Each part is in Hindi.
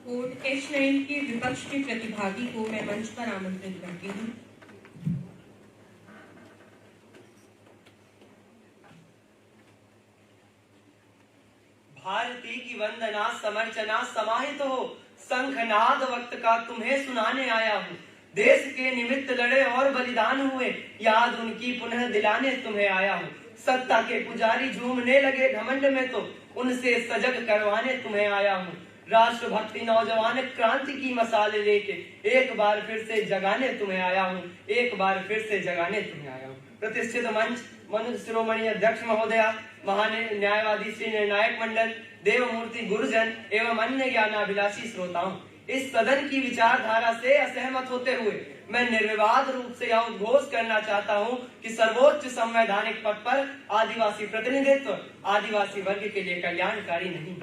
कोर्ट H9 के विपक्ष के प्रतिभागी को मैं मंच पर आमंत्रित करती हूँ। भारती की वंदना समर्चना समाहित हो, शंखनाद वक्त का तुम्हें सुनाने आया हूँ। देश के निमित्त लड़े और बलिदान हुए, याद उनकी पुनः दिलाने तुम्हें आया हूँ। सत्ता के पुजारी झूमने लगे घमंड में तो उनसे सजग करवाने तुम्हें आया हूँ। राष्ट्रभक्ति नौजवान क्रांति की मसाल लेके एक बार फिर से जगाने तुम्हें आया हूँ, एक बार फिर से जगाने तुम्हें आया हूँ। प्रतिष्ठित मंच, मनुष्य शिरोमणि अध्यक्ष महोदया, महान न्यायवादी श्री निर्णायक मंडल, देवमूर्ति गुरुजन एवं अन्य ज्ञानाभिलाषी श्रोताओं, इस सदन की विचारधारा से असहमत होते हुए मैं निर्विवाद रूप से यह उद्घोष करना चाहता हूं कि सर्वोच्च संवैधानिक पद पर आदिवासी प्रतिनिधित्व आदिवासी वर्ग के लिए कल्याणकारी नहीं।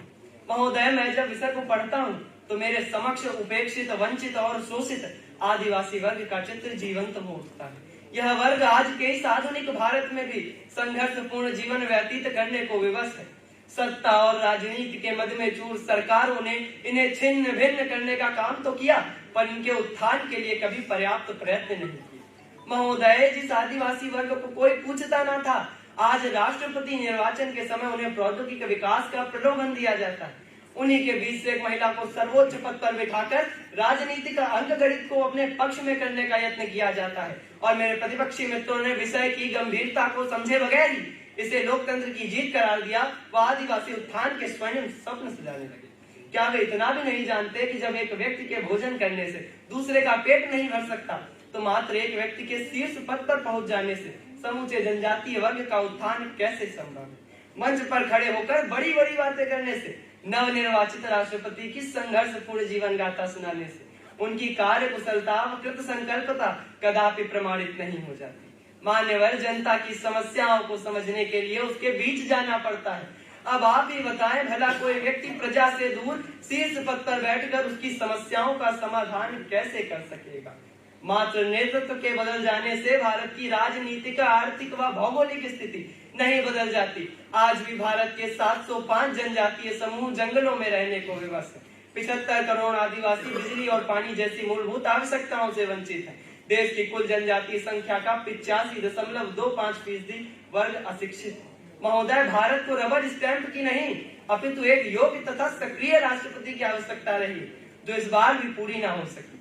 महोदय, मैं जब विषय को पढ़ता हूं तो मेरे समक्ष उपेक्षित, वंचित और शोषित आदिवासी वर्ग का चित्र जीवंत हो उठता है। यह वर्ग आज के इस आधुनिक भारत में भी संघर्षपूर्ण जीवन व्यतीत करने को विवश है। सत्ता और राजनीति के मद में चूर सरकारों ने इन्हें छिन्न भिन्न करने का काम तो किया, पर इनके उत्थान के लिए कभी पर्याप्त प्रयत्न नहीं किए। महोदय, जिस आदिवासी वर्ग को कोई पूछता न था, आज राष्ट्रपति निर्वाचन के समय उन्हें प्रौद्योगिकी विकास का प्रलोभन दिया जाता है। उन्हीं के बीच से एक महिला को सर्वोच्च पद पर बिठाकर राजनीतिक अंकगणित को अपने पक्ष में करने का यत्न किया जाता है और मेरे प्रतिपक्षी मित्रों ने विषय की गंभीरता को समझे बगैर ही इसे लोकतंत्र की जीत करार दिया। वह आदिवासी उत्थान के स्वर्णिम स्वप्न सजाने लगे। क्या वे इतना भी नहीं जानते कि जब एक व्यक्ति के भोजन करने से दूसरे का पेट नहीं भर सकता, तो मात्र एक व्यक्ति के शीर्ष पद पर पहुंच जाने से समूचे जनजातीय वर्ग का उत्थान कैसे संभव है? मंच पर खड़े होकर बड़ी बड़ी बातें करने से, नवनिर्वाचित राष्ट्रपति की संघर्षपूर्ण जीवन गाथा सुनाने से उनकी कार्य कुशलता व कृत संकल्पता कदापि प्रमाणित नहीं हो जाती। मान्यवर, जनता की समस्याओं को समझने के लिए उसके बीच जाना पड़ता है। अब आप ही बताएं, भला कोई व्यक्ति प्रजा से दूर शीर्ष पद पर बैठकर उसकी समस्याओं का समाधान कैसे कर सकेगा? मात्र नेतृत्व के बदल जाने से भारत की राजनीतिक, आर्थिक व भौगोलिक स्थिति नहीं बदल जाती। आज भी भारत के 705 जनजातीय समूह जंगलों में रहने को विवश है। 75 करोड़ आदिवासी बिजली और पानी जैसी मूलभूत आवश्यकताओं से वंचित है। देश की कुल जनजातीय संख्या का 85.25% वर्ग अशिक्षित है। महोदय, भारत को रबर स्टैंप की नहीं, अपितु एक योग्य तथा सक्रिय राष्ट्रपति की आवश्यकता रही, जो इस बार भी पूरी न हो सकी।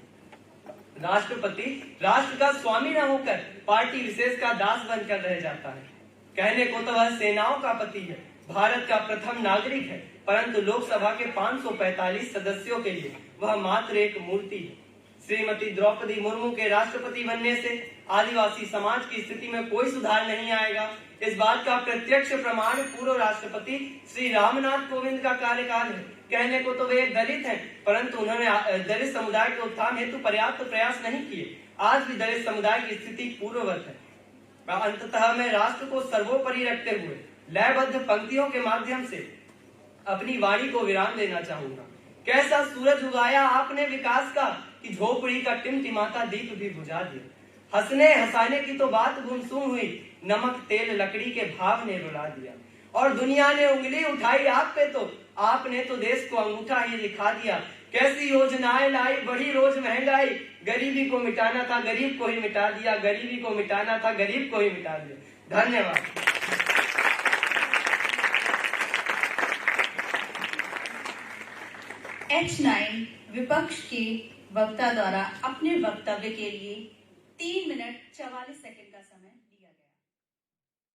राष्ट्रपति राष्ट्र का स्वामी न होकर पार्टी विशेष का दास बनकर रह जाता है। कहने को तो वह सेनाओं का पति है, भारत का प्रथम नागरिक है, परंतु लोकसभा के 545 सदस्यों के लिए वह मात्र एक मूर्ति है। श्रीमती द्रौपदी मुर्मू के राष्ट्रपति बनने से आदिवासी समाज की स्थिति में कोई सुधार नहीं आएगा। इस बात का प्रत्यक्ष प्रमाण पूर्व राष्ट्रपति श्री रामनाथ कोविंद का कार्यकाल है। कहने को तो वे एक दलित हैं, परंतु उन्होंने दलित समुदाय के उत्थान हेतु पर्याप्त प्रयास नहीं किए। आज भी दलित समुदाय की स्थिति पूर्ववत है। अंततः मैं राष्ट्र को सर्वोपरि रखते हुए लयबद्ध पंक्तियों के माध्यम से अपनी वाणी को विराम देना चाहूंगा। कैसा सूरज उगाया आपने विकास का कि झोपड़ी का टिमटिमाता दीप भी बुझा दिया। हंसने हंसाने की तो बात गुमसुम हुई, नमक तेल लकड़ी के भाव ने रुला दिया। और दुनिया ने उंगली उठाई आप पे तो आपने तो देश को अंगूठा ही दिखा दिया। कैसी योजनाएं लाई, बढ़ी रोज महंगाई, गरीबी को मिटाना था गरीब को ही मिटा दिया, गरीबी को मिटाना था गरीब को ही मिटा दिया। धन्यवाद। H9 विपक्ष के वक्ता द्वारा अपने वक्तव्य के लिए 3 मिनट 44